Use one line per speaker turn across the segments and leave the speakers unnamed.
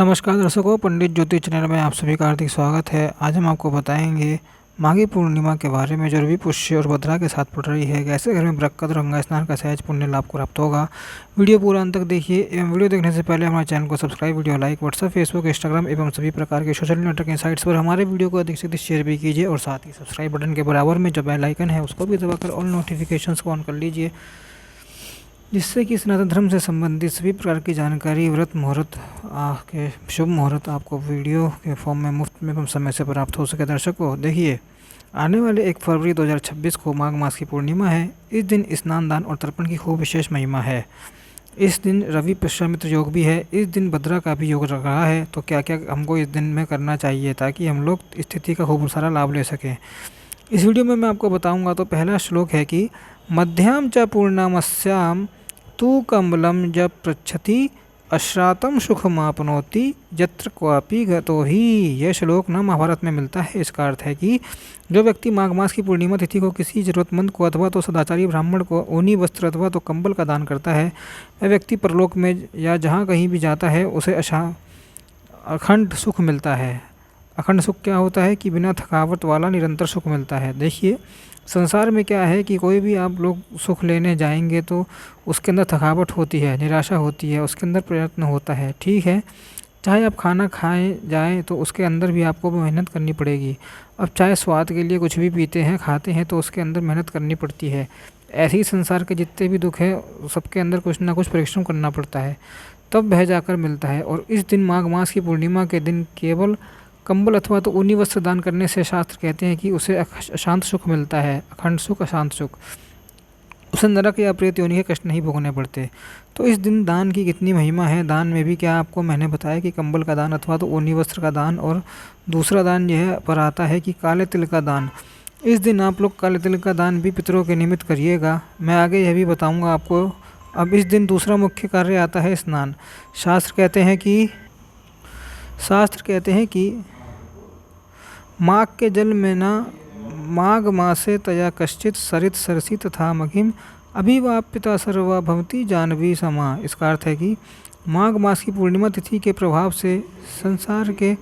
नमस्कार दर्शकों, पंडित ज्योति चैनल में आप सभी का हार्दिक स्वागत है। आज हम आपको बताएंगे माघी पूर्णिमा के बारे में, जो रवि पुष्य और भद्रा के साथ पड़ रही है। कैसे घर में बरकत और गंगा स्नान का सहज पुण्य लाभ को प्राप्त होगा। वीडियो पूरा अंत तक देखिए एवं वीडियो देखने से पहले हमारे चैनल को subscribe, video like, WhatsApp, Facebook, Instagram एवं सभी प्रकार के सोशल नेटवर्किंग साइट्स पर हमारे वीडियो को अधिक से अधिक शेयर भी कीजिए और साथ ही सब्सक्राइब बटन के बराबर में जो बेल आइकन है उसको भी दबाकर ऑल नोटिफिकेशंस को ऑन कर लीजिए, जिससे कि सनातन धर्म से संबंधित सभी प्रकार की जानकारी, व्रत मुहूर्त के शुभ मुहूर्त आपको वीडियो के फॉर्म में मुफ्त में कम समय से प्राप्त हो सके। दर्शकों देखिए, आने वाले 1 फरवरी 2026 को माघ मास की पूर्णिमा है। इस दिन स्नान, दान और तर्पण की खूब विशेष महिमा है। इस दिन रवि पुष्यमित्र योग भी है। इस दिन भद्रा का भी योग लग रहा है। तो क्या क्या हमको इस दिन में करना चाहिए ताकि हम लोग स्थिति का खूब सारा लाभ ले सकें, इस वीडियो में मैं आपको बताऊंगा। तो पहला श्लोक है कि मध्याम च पूर्णमस्याम तू कमलम जब पृच्छति अश्रातम सुखमापनोति यत्र क्वापि गतो ही। यह श्लोक ना महाभारत में मिलता है। इसका अर्थ है कि जो व्यक्ति माघ मास की पूर्णिमा तिथि को किसी जरूरतमंद को अथवा तो सदाचारी ब्राह्मण को ऊनी वस्त्र अथवा तो कंबल का दान करता है, वह व्यक्ति परलोक में या जहाँ कहीं भी जाता है उसे अखंड सुख मिलता है। अखंड सुख क्या होता है कि बिना थकावट वाला निरंतर सुख मिलता है। देखिए, संसार में क्या है कि कोई भी आप लोग सुख लेने जाएंगे तो उसके अंदर थकावट होती है, निराशा होती है, उसके अंदर प्रयत्न होता है। ठीक है, चाहे आप खाना खाएं जाएं तो उसके अंदर भी आपको मेहनत करनी पड़ेगी। अब चाहे स्वाद के लिए कुछ भी पीते हैं, खाते हैं, तो उसके अंदर मेहनत करनी पड़ती है। ऐसे ही संसार के जितने भी दुख हैं सबके अंदर कुछ ना कुछ परिश्रम करना पड़ता है, तब वह जाकर मिलता है। और इस दिन माघ मास की पूर्णिमा के दिन केवल कंबल अथवा तो ऊनी वस्त्र दान करने से शास्त्र कहते हैं कि उसे अशांत सुख मिलता है। अखंड सुख, अशांत सुख, उसे नरक या प्रेत योनि के कष्ट नहीं भोगने पड़ते। तो इस दिन दान की कितनी महिमा है। दान में भी क्या आपको मैंने बताया कि कंबल का दान अथवा तो ऊनी वस्त्र का दान, और दूसरा दान यह पर आता है कि काले तिल का दान। इस दिन आप लोग काले तिल का दान भी पितरों के निमित्त करिएगा। मैं आगे यह भी बताऊँगा आपको। अब इस दिन दूसरा मुख्य कार्य आता है स्नान। शास्त्र कहते हैं कि माघ के जल में न माघ मासे तया कश्चित सरित सरसी तथा मघिम अभिवाप्यता सर्वा भवती जानवी समा। इसका अर्थ है कि माघ मास की पूर्णिमा तिथि के प्रभाव से संसार के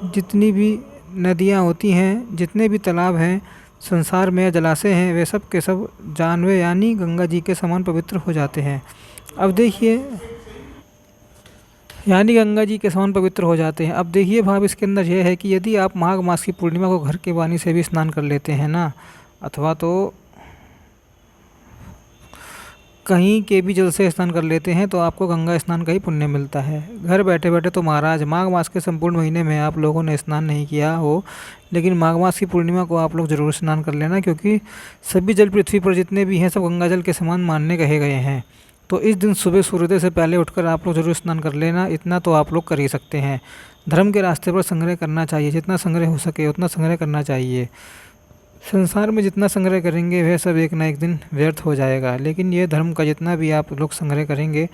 जितनी भी नदियाँ होती हैं, जितने भी तालाब हैं संसार में, जलाशय हैं, वे सब के सब जानवे यानी गंगा जी के समान पवित्र हो जाते हैं। अब देखिए, यानी गंगा जी के समान पवित्र हो जाते हैं। अब देखिए, भाव इसके अंदर यह है कि यदि आप माघ मास की पूर्णिमा को घर के पानी से भी स्नान कर लेते हैं ना, अथवा तो कहीं के भी जल से स्नान कर लेते हैं, तो आपको गंगा स्नान का ही पुण्य मिलता है। घर बैठे बैठे तो महाराज माघ मास के संपूर्ण महीने में आप लोगों ने स्नान नहीं किया हो, लेकिन माघ मास की पूर्णिमा को आप लोग जरूर स्नान कर लेना, क्योंकि सभी जल पृथ्वी पर जितने भी हैं सब गंगा जल के समान मानने कहे गए हैं। तो इस दिन सुबह सूर्योदय से पहले उठकर आप लोग जरूर स्नान कर लेना। इतना तो आप लोग कर ही सकते हैं। धर्म के रास्ते पर संग्रह करना चाहिए, जितना संग्रह हो सके उतना संग्रह करना चाहिए। संसार में जितना संग्रह करेंगे वह सब एक ना एक दिन व्यर्थ हो जाएगा, लेकिन ये धर्म का जितना भी आप लोग संग्रह करेंगे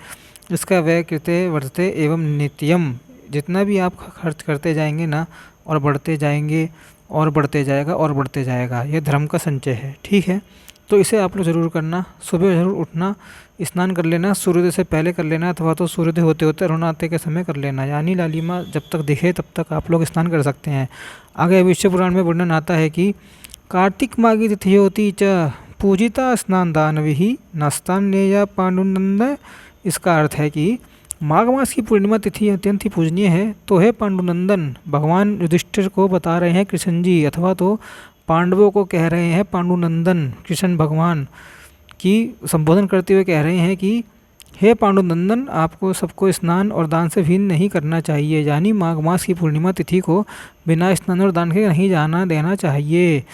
इसका व्यय कृते वर्धते एवं नित्यम, जितना भी आप खर्च करते जाएंगे ना, और बढ़ते जाएंगे और बढ़ते जाएगा और बढ़ते जाएगा। ये धर्म का संचय है। ठीक है, तो इसे आप लोग ज़रूर करना। सुबह ज़रूर उठना, स्नान कर लेना, सूर्योदय से पहले कर लेना, अथवा तो सूर्योदय होते होते अरुण आते के समय कर लेना। यानी लालिमा जब तक दिखे तब तक आप लोग स्नान कर सकते हैं। आगे विष्णु पुराण में वर्णन आता है कि कार्तिक माघी तिथि होती च पूजिता स्नान दानवी नास्तान्यया पांडुनंद। इसका अर्थ है कि माघ मास की पूर्णिमा तिथि अत्यंत ही पूजनीय है। तो है पांडुनंदन, भगवान युधिष्ठिर को बता रहे हैं कृष्ण जी, अथवा तो पांडवों को कह रहे हैं पांडुनंदन, कृष्ण भगवान की संबोधन करते हुए कह रहे हैं कि हे पांडुनंदन, आपको सबको स्नान और दान से भिन्न नहीं करना चाहिए। यानी माघ मास की पूर्णिमा तिथि को बिना स्नान और दान के नहीं जाना देना चाहिए।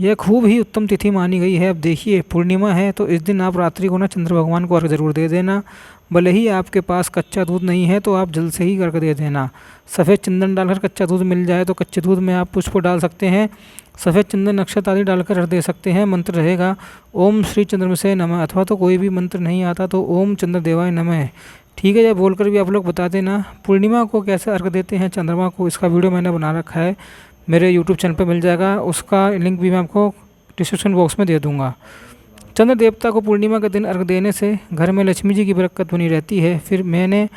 यह खूब ही उत्तम तिथि मानी गई है। अब देखिए, पूर्णिमा है तो इस दिन आप रात्रि को ना चंद्र भगवान को अर्घ जरूर दे देना। भले ही आपके पास कच्चा दूध नहीं है तो आप जल से ही अर्घ दे देना। सफ़ेद चंदन डालकर कच्चा दूध मिल जाए तो कच्चे दूध में आप पुष्प डाल सकते हैं। सफ़ेद चंदन, नक्षत्र आदि डालकर अर्घ दे सकते हैं। मंत्र रहेगा ओम श्री चंद्रमसे नमः, अथवा तो कोई भी मंत्र नहीं आता तो ओम चंद्रदेवाय नमः। ठीक है, यह बोलकर भी आप लोग बता देना। पूर्णिमा को कैसे अर्घ देते हैं चंद्रमा को, इसका वीडियो मैंने बना रखा है, मेरे यूट्यूब चैनल पर मिल जाएगा। उसका लिंक भी मैं आपको डिस्क्रिप्शन बॉक्स में दे दूँगा। चंद्र देवता को पूर्णिमा के दिन अर्घ देने से घर में लक्ष्मी जी की बरकत बनी रहती है। फिर मैंने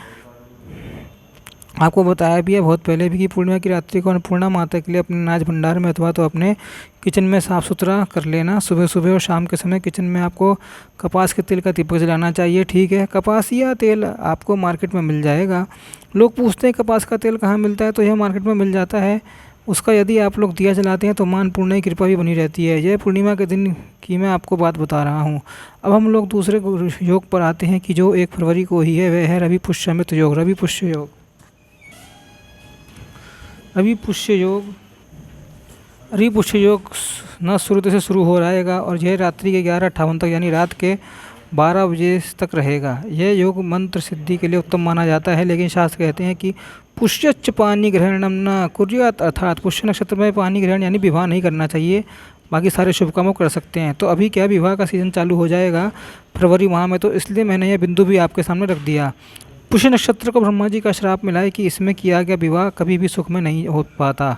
आपको बताया भी है बहुत पहले भी कि पूर्णिमा की रात्रि को अन्नपूर्णा माता के लिए अपने अनाज भंडार में अथवा तो अपने किचन में साफ़ सुथरा कर लेना। सुबह सुबह और शाम के समय किचन में आपको कपास के तेल का दीपक जलाना चाहिए। ठीक है, कपासिया तेल आपको मार्केट में मिल जाएगा। लोग पूछते हैं कपास का तेल कहाँ मिलता है, तो यह मार्केट में मिल जाता है। उसका यदि आप लोग दिया जलाते हैं तो माँ अन्नपूर्णा की कृपा भी बनी रहती है। यह पूर्णिमा के दिन की मैं आपको बात बता रहा हूँ। अब हम लोग दूसरे योग पर आते हैं कि जो 1 फरवरी को ही है, वह है रवि पुष्यमित योग। रवि पुष्य योग, रवि पुष्य योग न सूर्योदय से शुरू हो रहेगा और यह रात्रि के 11:58 तक यानी रात के 12 बजे तक रहेगा। यह योग मंत्र सिद्धि के लिए उत्तम माना जाता है, लेकिन शास्त्र कहते हैं कि पुष्यच्च पानी ग्रहणम न कुर्यात, अर्थात पुष्य नक्षत्र में पानी ग्रहण यानी विवाह नहीं करना चाहिए। बाकी सारे शुभ कामों कर सकते हैं। तो अभी क्या विवाह का सीज़न चालू हो जाएगा फरवरी माह में, तो इसलिए मैंने यह बिंदु भी आपके सामने रख दिया। पुष्य नक्षत्र को ब्रह्मा जी का श्राप मिला है कि इसमें किया गया विवाह कभी भी सुख में नहीं हो पाता।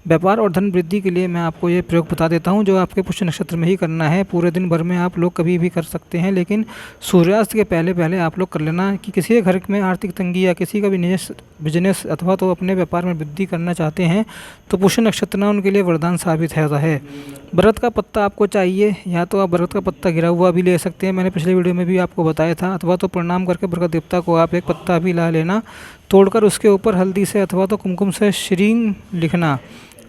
व्यापार और धन वृद्धि के लिए मैं आपको ये प्रयोग बता देता हूँ जो आपके पुष्य नक्षत्र में ही करना है। पूरे दिन भर में आप लोग कभी भी कर सकते हैं, लेकिन सूर्यास्त के पहले पहले आप लोग कर लेना। कि किसी के घर में आर्थिक तंगी या किसी का भी बिजनेस अथवा तो अपने व्यापार में वृद्धि करना चाहते हैं तो पुष्य नक्षत्र ना उनके लिए वरदान साबित होता है। बरगद का पत्ता आपको चाहिए, या तो आप बरगद का पत्ता गिरा हुआ भी ले सकते हैं, मैंने पिछले वीडियो में भी आपको बताया था। अथवा तो प्रणाम करके बरगद देवता को आप एक पत्ता भी ला लेना, तोड़कर उसके ऊपर हल्दी से अथवा तो कुमकुम से श्रीं लिखना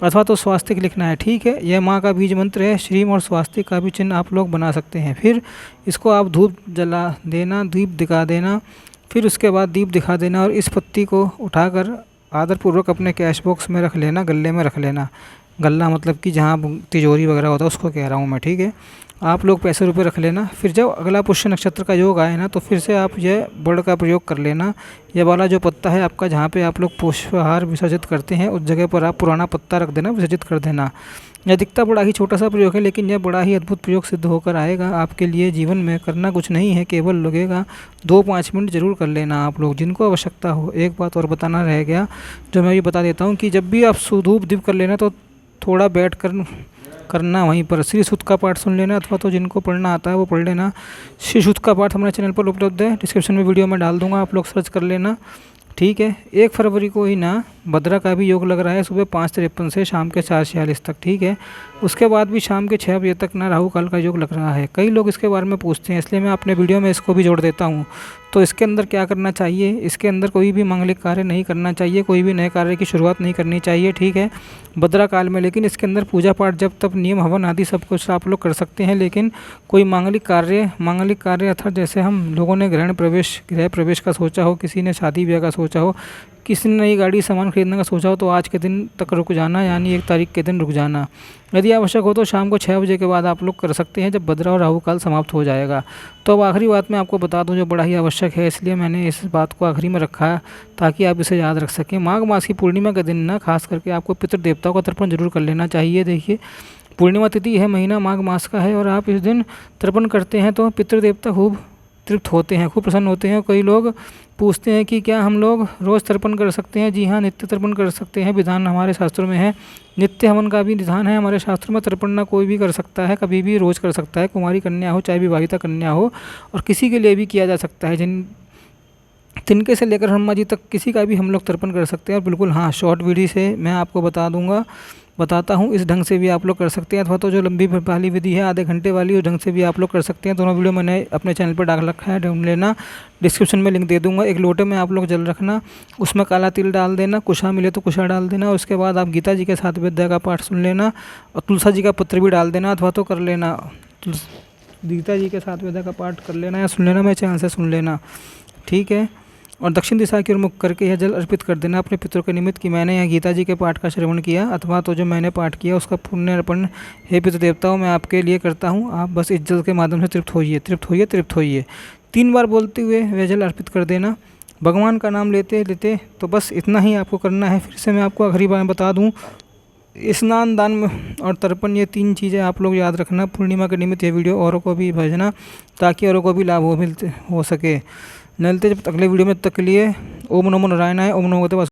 अथवा तो स्वास्तिक लिखना है। ठीक है, यह माँ का बीज मंत्र है। श्रीं और स्वास्तिक का भी चिन्ह आप लोग बना सकते हैं। फिर इसको आप धूप जला देना, दीप दिखा देना, फिर उसके बाद दीप दिखा देना और इस पत्ती को उठाकर आदरपूर्वक अपने कैश बॉक्स में रख लेना, गले में रख लेना। गल्ला मतलब कि जहाँ तिजोरी वगैरह होता है उसको कह रहा हूँ मैं। ठीक है, आप लोग पैसे रुपए रख लेना। फिर जब अगला पुष्य नक्षत्र का योग आए ना तो फिर से आप यह बड़ का प्रयोग कर लेना। यह वाला जो पत्ता है आपका, जहाँ पे आप लोग पुष्पहार विसर्जित करते हैं उस जगह पर आप पुराना पत्ता रख देना, विसर्जित कर देना। यह दिखता बड़ा ही छोटा सा प्रयोग है, लेकिन यह बड़ा ही अद्भुत प्रयोग सिद्ध होकर आएगा आपके लिए। जीवन में करना कुछ नहीं है, केवल लगेगा 2-5 मिनट जरूर कर लेना आप लोग, जिनको आवश्यकता हो। एक बात और बताना रह गया जो मैं भी बता देता हूँ कि जब भी आप धूप दीप कर लेना तो थोड़ा बैठ कर करना, वहीं पर श्री सूक्त का पाठ सुन लेना, अथवा तो जिनको पढ़ना आता है वो पढ़ लेना। श्री सूक्त का पाठ हमारे चैनल पर उपलब्ध है, डिस्क्रिप्शन में वीडियो में डाल दूंगा, आप लोग सर्च कर लेना। ठीक है, 1 फरवरी को ही ना भद्रा का भी योग लग रहा है, सुबह 5:53 से शाम के 4:46 तक। ठीक है, उसके बाद भी शाम के 6 बजे तक ना राहु काल का योग लग रहा है। कई लोग इसके बारे में पूछते हैं, इसलिए मैं अपने वीडियो में इसको भी जोड़ देता हूँ। तो इसके अंदर क्या करना चाहिए, इसके अंदर कोई भी मांगलिक कार्य नहीं करना चाहिए, कोई भी नए कार्य की शुरुआत नहीं करनी चाहिए। ठीक है, भद्रा काल में। लेकिन इसके अंदर पूजा पाठ जब तब नियम हवन आदि सब कुछ आप लोग कर सकते हैं, लेकिन कोई मांगलिक कार्य अर्थात जैसे हम लोगों ने गृह प्रवेश का सोचा हो, किसी ने शादी ब्याह का सोचा हो, किसी ने नई गाड़ी सामान खरीदने का सोचा हो, तो आज के दिन तक रुक जाना, यानी 1 तारीख के दिन रुक जाना। यदि आवश्यक हो तो शाम को 6 बजे के बाद आप लोग कर सकते हैं, जब भद्रा और राहु काल समाप्त हो जाएगा। तो अब आखिरी बात मैं आपको बता दूं जो बड़ा ही आवश्यक है, इसलिए मैंने इस बात को आखिरी में रखा है ताकि आप इसे याद रख सकें। माघ मास की पूर्णिमा के दिन ना खास करके आपको पितृदेवताओं का तर्पण जरूर कर लेना चाहिए। देखिए, पूर्णिमा तिथि है, महीना माघ मास का है और आप इस दिन तर्पण करते हैं तो पितृदेवता खूब तृप्त होते हैं, खूब प्रसन्न होते हैं। कई लोग पूछते हैं कि क्या हम लोग रोज़ तर्पण कर सकते हैं। जी हाँ, नित्य तर्पण कर सकते हैं, विधान हमारे शास्त्रों में है। नित्य हवन का भी विधान है हमारे शास्त्रों में। तर्पण ना कोई भी कर सकता है, कभी भी रोज़ कर सकता है, कुमारी कन्या हो चाहे विवाहिता कन्या हो, और किसी के लिए भी किया जा सकता है। तिनके से लेकर हनुमान जी तक किसी का भी हम लोग तर्पण कर सकते हैं। और बिल्कुल हाँ, शॉर्ट वीडियो से मैं आपको बताता हूँ, इस ढंग से भी आप लोग कर सकते हैं, अथवा तो जो लंबी वाली विधि है आधे घंटे वाली, उस ढंग से भी आप लोग कर सकते हैं। दोनों वीडियो मैंने अपने चैनल पर डाल रखा है, ढूंढ लेना, डिस्क्रिप्शन में लिंक दे दूंगा। एक लोटे में आप लोग जल रखना, उसमें काला तिल डाल देना, कुशा मिले तो कुशा डाल देना। उसके बाद आप गीता जी के 7 अध्याय का पाठ सुन लेना और तुलसा जी का पत्र भी डाल देना, अथवा तो कर लेना, गीता जी के 7 अध्याय का पाठ कर लेना या सुन लेना, मेरे चैनल से सुन लेना। ठीक है, और दक्षिण दिशा की ओर मुख करके यह जल अर्पित कर देना अपने पितरों के निमित्त कि मैंने यह गीता जी के पाठ का श्रवण किया, अथवा तो जो मैंने पाठ किया उसका पुण्य अर्पण हे पितृ देवताओं मैं आपके लिए करता हूँ। आप बस इस जल के माध्यम से तृप्त होइए। 3 बार बोलते हुए वह जल अर्पित कर देना, भगवान का नाम लेते लेते। तो बस इतना ही आपको करना है। फिर से मैं आपको आखिरी बार बता दूँ, स्नान, दान और तर्पण, ये 3 चीज़ें आप लोग याद रखना। पूर्णिमा के निमित्त ये वीडियो औरों को भी भेजना ताकि औरों को भी लाभ हो सके। मिलते जब अगले वीडियो में, तक के लिए ओम नमो नारायणाय, ओम नमो भगवते वासुदेवाय।